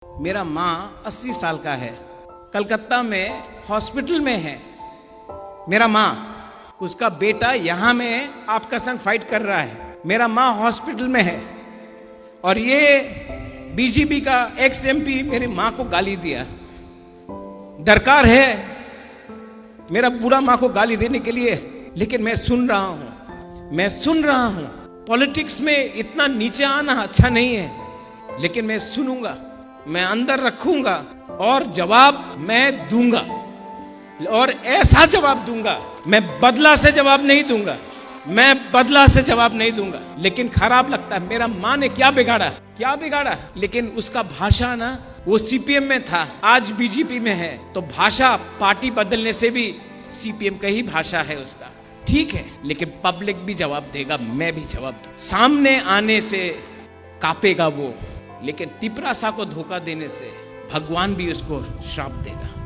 मेरा माँ 80 साल का है, कलकत्ता में हॉस्पिटल में है। मेरा माँ, उसका बेटा यहाँ में आपका संग फाइट कर रहा है। मेरा माँ हॉस्पिटल में है और ये बीजेपी का एक्स एमपी मेरी माँ को गाली दिया। दरकार है मेरा बुरा माँ को गाली देने के लिए, लेकिन मैं सुन रहा हूँ। पॉलिटिक्स में इतना नीचे आना अच्छा नहीं है, लेकिन मैं सुनूंगा, मैं अंदर रखूंगा और जवाब मैं दूंगा, और ऐसा जवाब दूंगा। मैं बदला से जवाब नहीं दूंगा। लेकिन खराब लगता है, मेरा माँ ने क्या बिगाड़ा, लेकिन उसका भाषा ना, वो सीपीएम में था, आज बीजेपी में है, तो भाषा पार्टी बदलने से भी सीपीएम का ही भाषा है उसका, ठीक है। लेकिन पब्लिक भी जवाब देगा, मैं भी जवाब दूंगा। सामने आने से कांपेगा वो, लेकिन टिपरासा को धोखा देने से भगवान भी उसको श्राप देगा।